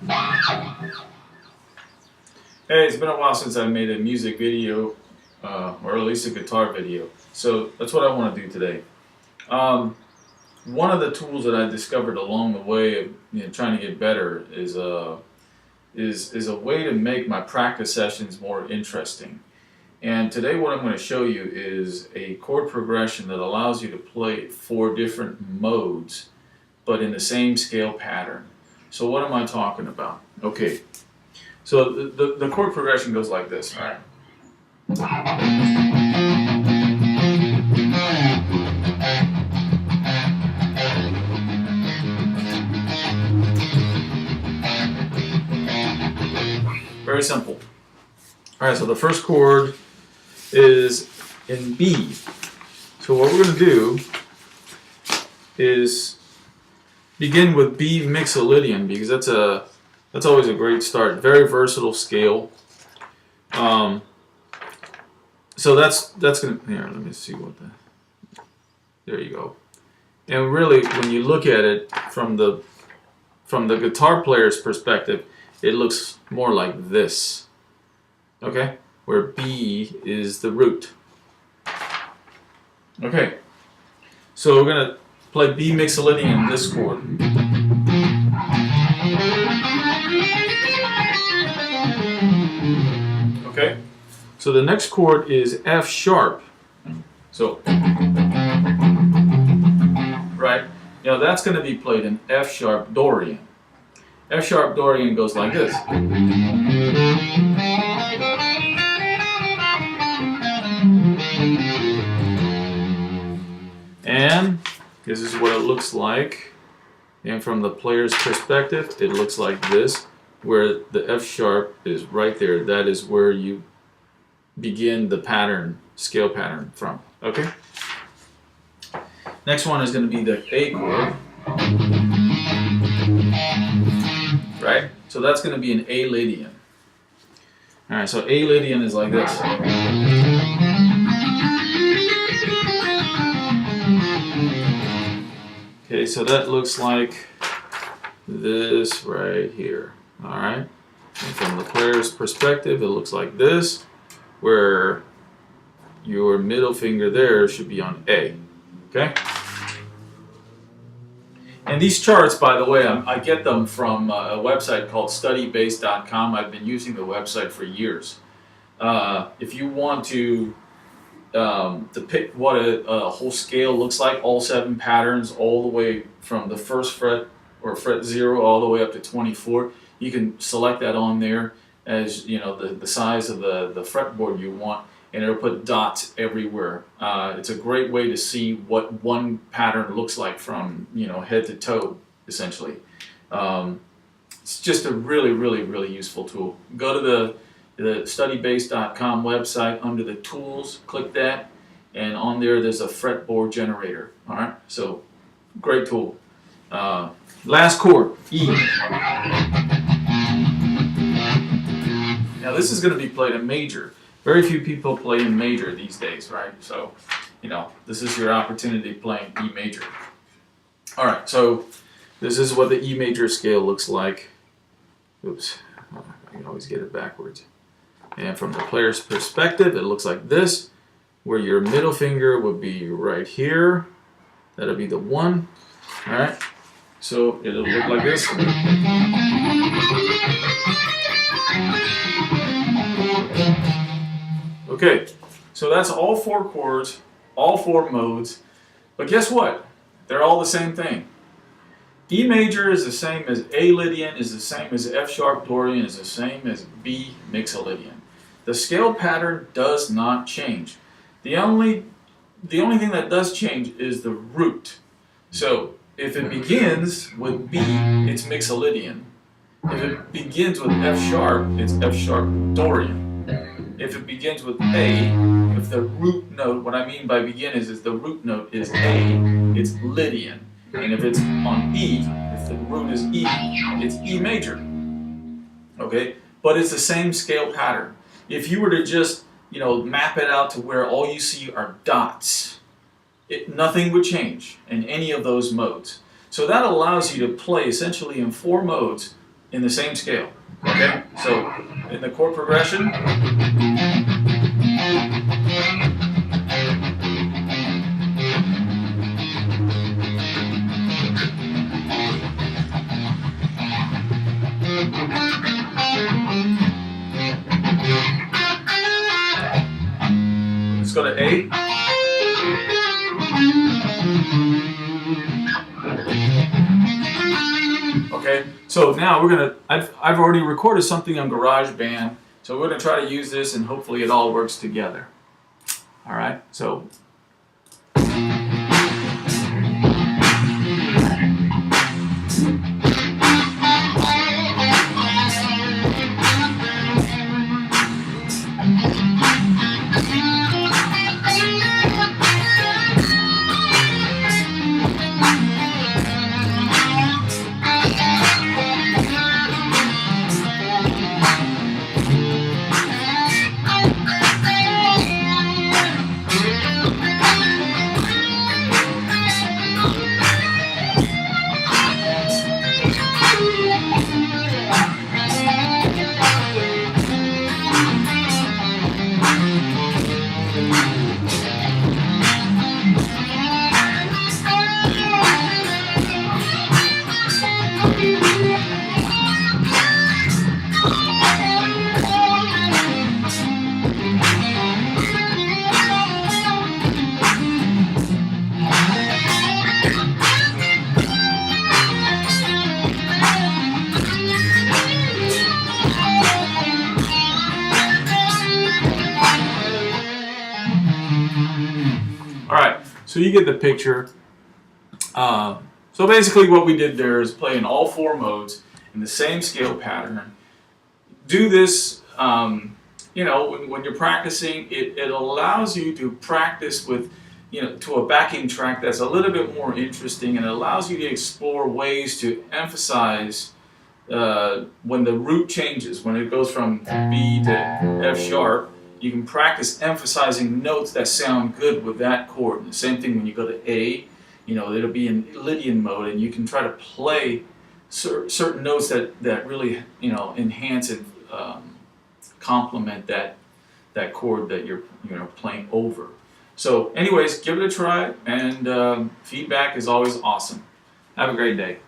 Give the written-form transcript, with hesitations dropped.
Hey, it's been a while since I made a music video, or at least a guitar video. So that's what I want to do today. One of the tools that I discovered along the way of trying to get better is a way to make my practice sessions more interesting. And today what I'm going to show you is a chord progression that allows you to play 4 different modes, but in the same scale pattern. So what am I talking about? Okay. So the chord progression goes like this. All right. Very simple. All right, so the first chord is in B. So what we're going to do is begin with B Mixolydian, because that's always a great start. Very versatile scale. So that's gonna, here, let me see what there you go. And really, when you look at it from the guitar player's perspective, it looks more like this. Okay? Where B is the root. Okay. So we're gonna play B Mixolydian, this chord. Okay, so the next chord is F sharp. So, right, that's going to be played in F sharp Dorian. F sharp Dorian goes like this. And this is what it looks like. And from the player's perspective, it looks like this, where the F sharp is right there. That is where you begin the pattern, scale pattern from. Okay? Next one is going to be the A chord. Right? So that's going to be an A Lydian. Alright, so A Lydian is like this. Okay, so that looks like this right here. Alright? And from the player's perspective, it looks like this, where your middle finger there should be on A. Okay? And these charts, by the way, I get them from a website called studybase.com. I've been using the website for years. If you want to depict what a whole scale looks like, all 7 patterns, all the way from the first fret or fret 0 all the way up to 24, you can select that on there as the size of the fretboard you want, and it'll put dots everywhere. It's a great way to see what one pattern looks like from head to toe, essentially. It's just a really, really, really useful tool. Go to the studybase.com website, under the tools, click that, and on there's a fretboard generator. All right, so great tool. Last chord, E. Now this is going to be played in major. Very few people play in major these days, right? So, this is your opportunity playing E major. All right, so this is what the E major scale looks like. Oops, I can always get it backwards. And from the player's perspective, it looks like this, where your middle finger would be right here. That'll be the 1. All right, so it'll look like this. Okay, so that's all 4 chords, all 4 modes, but guess what? They're all the same thing. E major is the same as A Lydian, is the same as F sharp Dorian, is the same as B Mixolydian. The scale pattern does not change. The only thing that does change is the root. So if it begins with B, it's Mixolydian. If it begins with F sharp, it's F sharp Dorian. If it begins with A, if the root note, what I mean by begin is the root note is A, it's Lydian. And if it's on E, if the root is E, it's E major. Okay? But it's the same scale pattern. If you were to just, map it out to where all you see are dots, nothing would change in any of those modes. So that allows you to play essentially in 4 modes in the same scale. Okay, so in the chord progression, let's go to A. Okay, so now we're gonna, I've already recorded something on GarageBand, so we're gonna try to use this and hopefully it all works together. All right, so. All right, so you get the picture. So basically what we did there is play in all four modes in the same scale pattern. Do this, you know, when you're practicing, it allows you to practice with, you know, to a backing track that's a little bit more interesting, and it allows you to explore ways to emphasize when the root changes, when it goes from B to F sharp. You can practice emphasizing notes that sound good with that chord. And the same thing when you go to A, you know, it'll be in Lydian mode, and you can try to play certain notes that really, you know, enhance and complement that chord that you're playing over. So anyways, give it a try, and feedback is always awesome. Have a great day.